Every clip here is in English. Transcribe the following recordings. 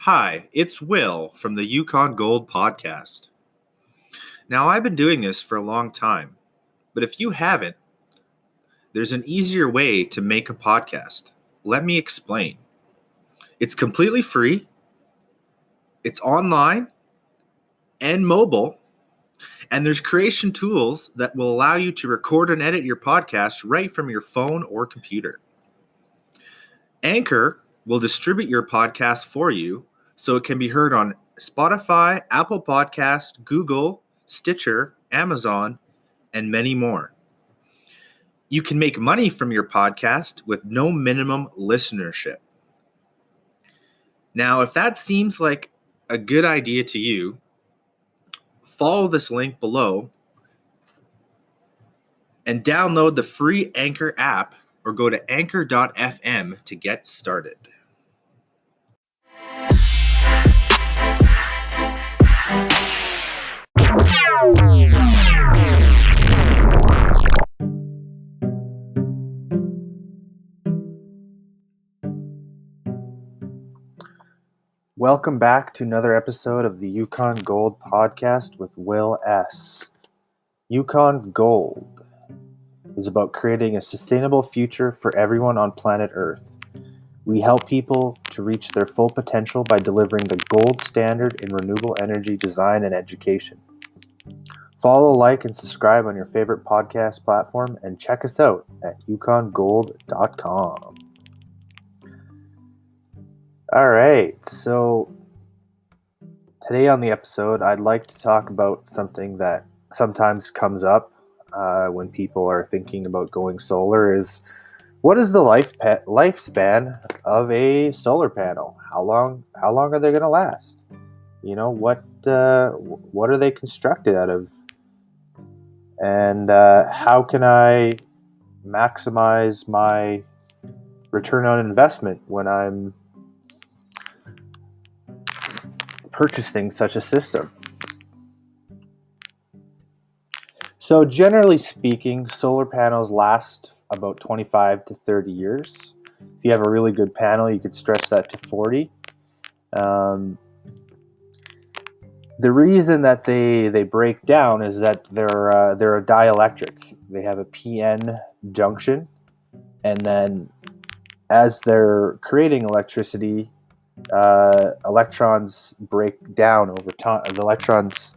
Hi, it's Will from the Yukon Gold podcast. Now, I've been doing this for a long time, but if you haven't, there's an easier way to make a podcast. Let me explain. It's completely free, it's online and mobile, and there's creation tools that will allow you to record and edit your podcast right from your phone or computer. Anchor will distribute your podcast for you so it can be heard on Spotify, Apple Podcast, Google, Stitcher, Amazon, and many more. You can make money from your podcast with no minimum listenership. Now, if that seems like a good idea to you, follow this link below and download the free Anchor app or go to anchor.fm to get started. Welcome back to another episode of the Yukon Gold podcast with Will S. Yukon Gold is about creating a sustainable future for everyone on planet Earth. We help people to reach their full potential by delivering the gold standard in renewable energy design and education. Follow, like, and subscribe on your favorite podcast platform and check us out at yukongold.com. All right, so today on the episode, I'd like to talk about something that sometimes comes up when people are thinking about going solar is what is the lifespan of a solar panel? How long are they going to last? You know, what are they constructed out of? And how can I maximize my return on investment when I'm purchasing such a system? So generally speaking, solar panels last about 25 to 30 years. If you have a really good panel, you could stretch that to 40. The reason that they break down is that they're a dielectric. They have a PN junction, and then as they're creating electricity, electrons break down over time. The electrons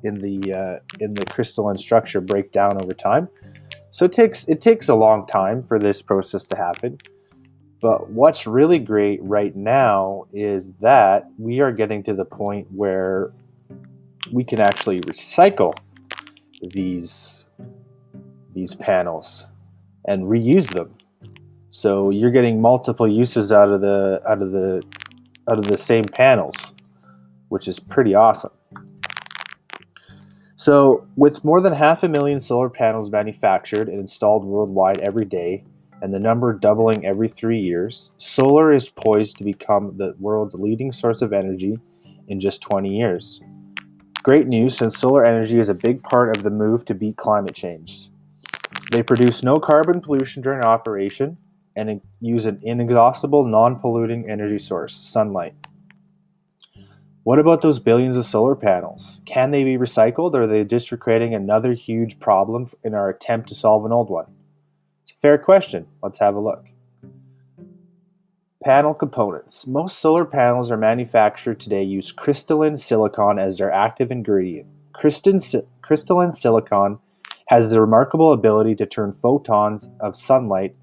in the crystalline structure break down over time. So it takes a long time for this process to happen. But what's really great right now is that we are getting to the point where we can actually recycle these panels and reuse them. So you're getting multiple uses out of the same panels, which is pretty awesome. So with more than 500,000 solar panels manufactured and installed worldwide every day, and the number doubling every 3 years, solar is poised to become the world's leading source of energy in just 20 years. Great news, since solar energy is a big part of the move to beat climate change. They produce no carbon pollution during operation and use an inexhaustible, non-polluting energy source, sunlight. What about those billions of solar panels? Can they be recycled, or are they just creating another huge problem in our attempt to solve an old one? It's a fair question. Let's have a look. Panel components. Most solar panels are manufactured today use crystalline silicon as their active ingredient. Crystalline silicon has the remarkable ability to turn photons of sunlight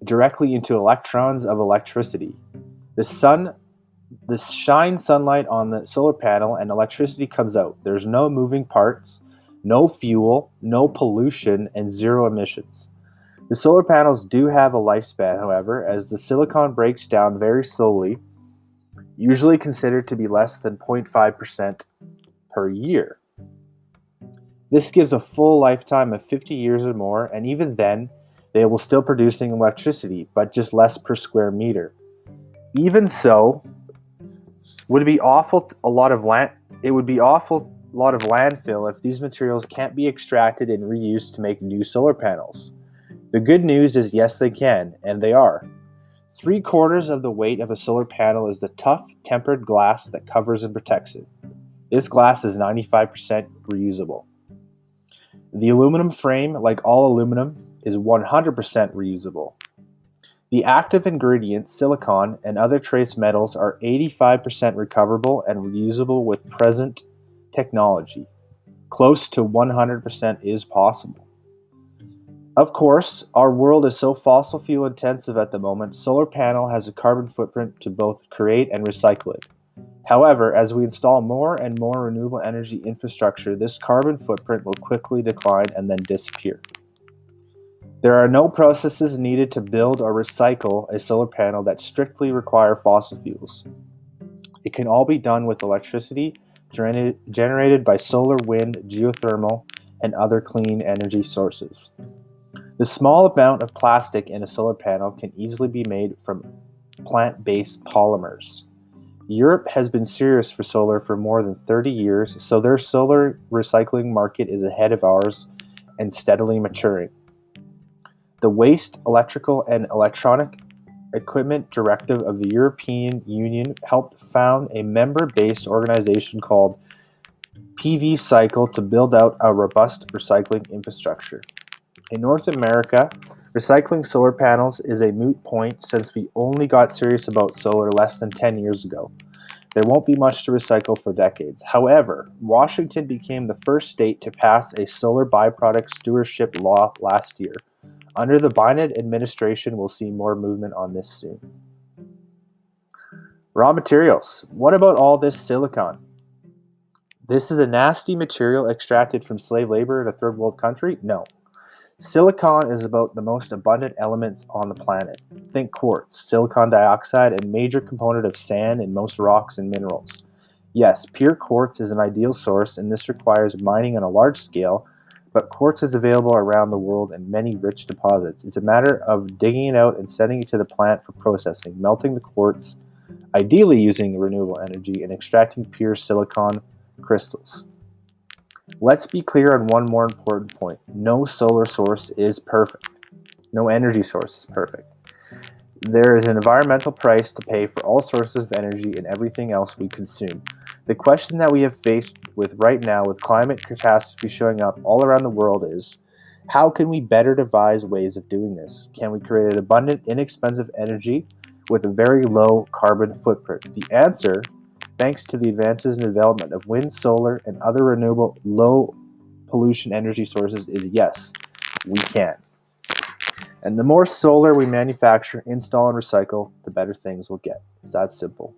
directly into electrons of electricity. The shine sunlight on the solar panel and electricity comes out. There's no moving parts, no fuel, no pollution, and zero emissions. The solar panels do have a lifespan, however, as the silicon breaks down very slowly, usually considered to be less than 0.5% per year. This gives a full lifetime of 50 years or more, and even then, they will still producing electricity, but just less per square meter. Even so, it would be awful lot of landfill if these materials can't be extracted and reused to make new solar panels. The good news is yes, they can, and they are. 3/4 of the weight of a solar panel is the tough, tempered glass that covers and protects it. This glass is 95% reusable. The aluminum frame, like all aluminum, is 100% reusable. The active ingredients, silicon, and other trace metals are 85% recoverable and reusable with present technology. Close to 100% is possible. Of course, our world is so fossil fuel intensive at the moment, solar panel has a carbon footprint to both create and recycle it. However, as we install more and more renewable energy infrastructure, this carbon footprint will quickly decline and then disappear. There are no processes needed to build or recycle a solar panel that strictly require fossil fuels. It can all be done with electricity generated by solar, wind, geothermal, and other clean energy sources. The small amount of plastic in a solar panel can easily be made from plant-based polymers. Europe has been serious for solar for more than 30 years, so their solar recycling market is ahead of ours and steadily maturing. The Waste, Electrical and Electronic Equipment Directive of the European Union helped found a member-based organization called PV Cycle to build out a robust recycling infrastructure. In North America, recycling solar panels is a moot point since we only got serious about solar less than 10 years ago. There won't be much to recycle for decades. However, Washington became the first state to pass a solar byproduct stewardship law last year. Under the Biden administration, we'll see more movement on this soon. Raw materials. What about all this silicon? This is a nasty material extracted from slave labor in a third world country? No. Silicon is about the most abundant elements on the planet. Think quartz, silicon dioxide, a major component of sand in most rocks and minerals. Yes, pure quartz is an ideal source, and this requires mining on a large scale, but quartz is available around the world in many rich deposits. It's a matter of digging it out and sending it to the plant for processing, melting the quartz, ideally using renewable energy, and extracting pure silicon crystals. Let's be clear on one more important point. No solar source is perfect. No energy source is perfect. There is an environmental price to pay for all sources of energy and everything else we consume. The question that we have faced with right now with climate catastrophe showing up all around the world is, how can we better devise ways of doing this? Can we create an abundant, inexpensive energy with a very low carbon footprint? The answer, thanks to the advances in development of wind, solar, and other renewable low pollution energy sources, is yes, we can. And the more solar we manufacture, install, and recycle, the better things will get. It's that simple.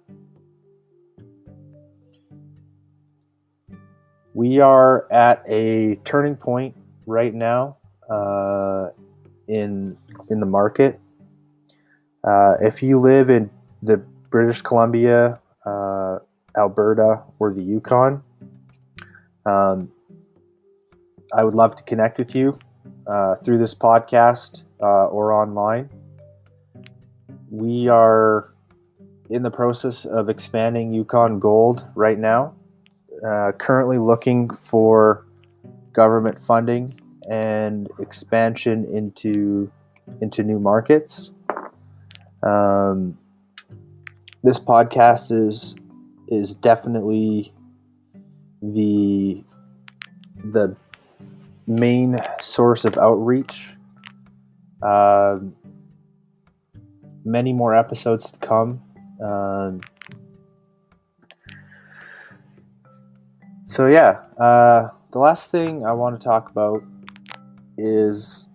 We are at a turning point right now in the market. If you live in the British Columbia, Alberta, or the Yukon, I would love to connect with you through this podcast or online. We are in the process of expanding Yukon Gold right now, currently looking for government funding and expansion into new markets. This podcast is definitely the main source of outreach. Many more episodes to come. The last thing I want to talk about is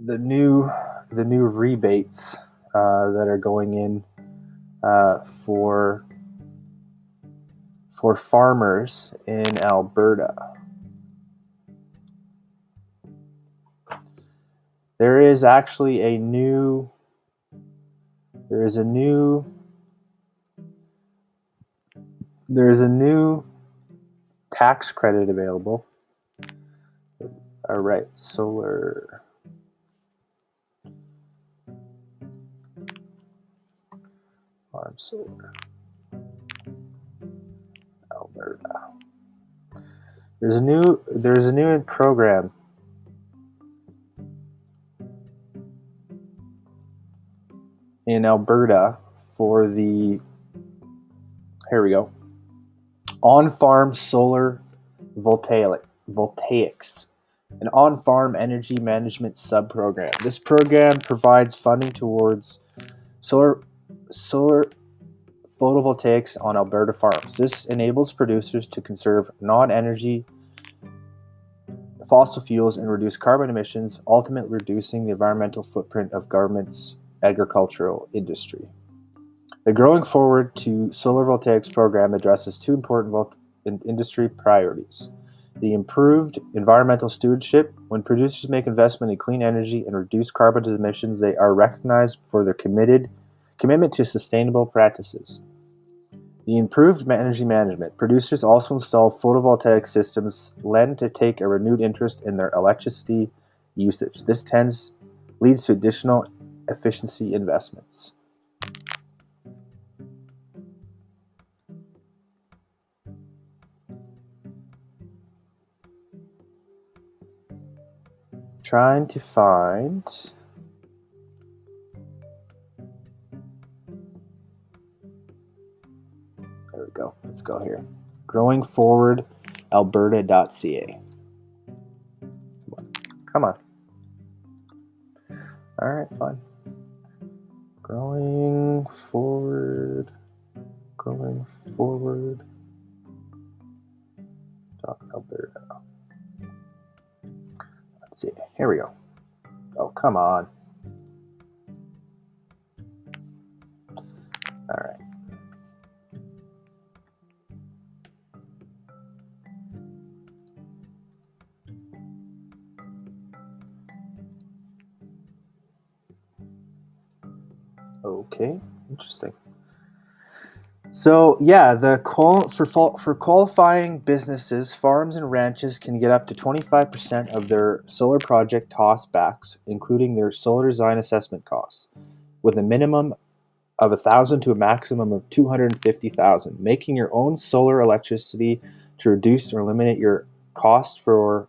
the new rebates that are going in for farmers in Alberta. There is actually a new tax credit available. All right, solar. Farm solar. Alberta. There's a new program. in Alberta for the, here we go, on-farm solar voltaics, an on-farm energy management sub-program. This program provides funding towards solar photovoltaics on Alberta farms. This enables producers to conserve non-energy fossil fuels and reduce carbon emissions, ultimately reducing the environmental footprint of government's agricultural industry. The Growing Forward to Solar Voltaics program addresses two important industry priorities. The improved environmental stewardship. When producers make investment in clean energy and reduce carbon emissions, they are recognized for their commitment to sustainable practices. The improved energy management. Producers also install photovoltaic systems lend to take a renewed interest in their electricity usage. This leads to additional efficiency investments. Trying to find there we go. Let's go here. growingforwardalberta.ca. Come on. All right, fine. Growing forward. Alberta. Let's see. Here we go. Oh, come on. All right. Okay, interesting. So yeah, for qualifying businesses, farms and ranches can get up to 25% of their solar project costs back, including their solar design assessment costs, with a minimum of $1,000 to a maximum of $250,000. Making your own solar electricity to reduce or eliminate your cost for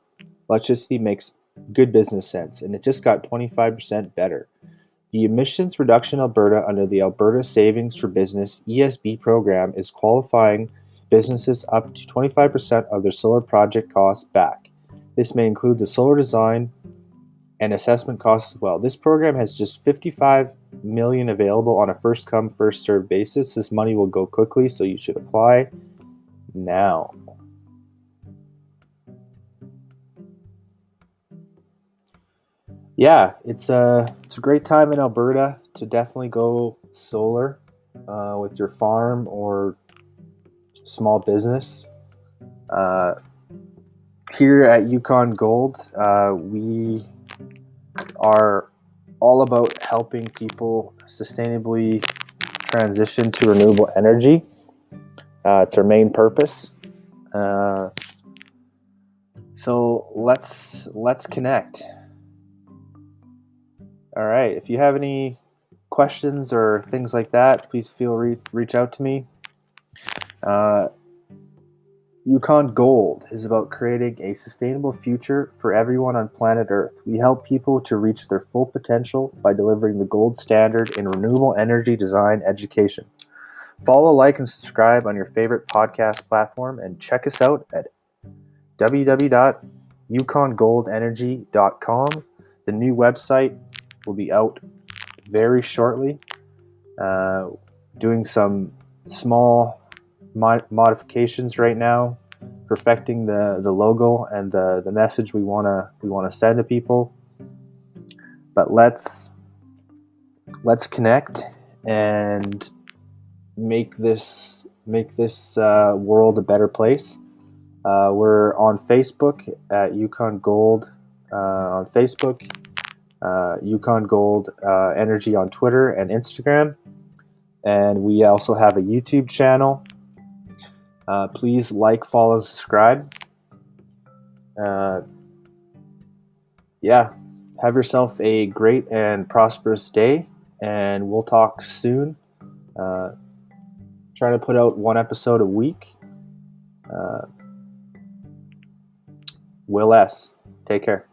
electricity makes good business sense, and it just got 25% better. The Emissions Reduction Alberta under the Alberta Savings for Business ESB program is qualifying businesses up to 25% of their solar project costs back. This may include the solar design and assessment costs as well. This program has just $55 million available on a first-come, first-served basis. This money will go quickly, so you should apply now. Yeah, it's a great time in Alberta to definitely go solar with your farm or small business. Here at Yukon Gold, we are all about helping people sustainably transition to renewable energy. It's our main purpose. So let's connect. All right. If you have any questions or things like that, please reach out to me. Yukon Gold is about creating a sustainable future for everyone on planet Earth. We help people to reach their full potential by delivering the gold standard in renewable energy design education. Follow, like, and subscribe on your favorite podcast platform, and check us out at www.yukongoldenergy.com. The new website will be out very shortly. Doing some small modifications right now, perfecting the logo and the message we want to send to people. But let's connect and make this world a better place. We're on Facebook at Yukon Gold on Facebook. Yukon Gold Energy on Twitter and Instagram, and we also have a YouTube channel. Please like, follow, subscribe. Yeah, have yourself a great and prosperous day, and we'll talk soon. Trying to put out one episode a week. Will S. Take care.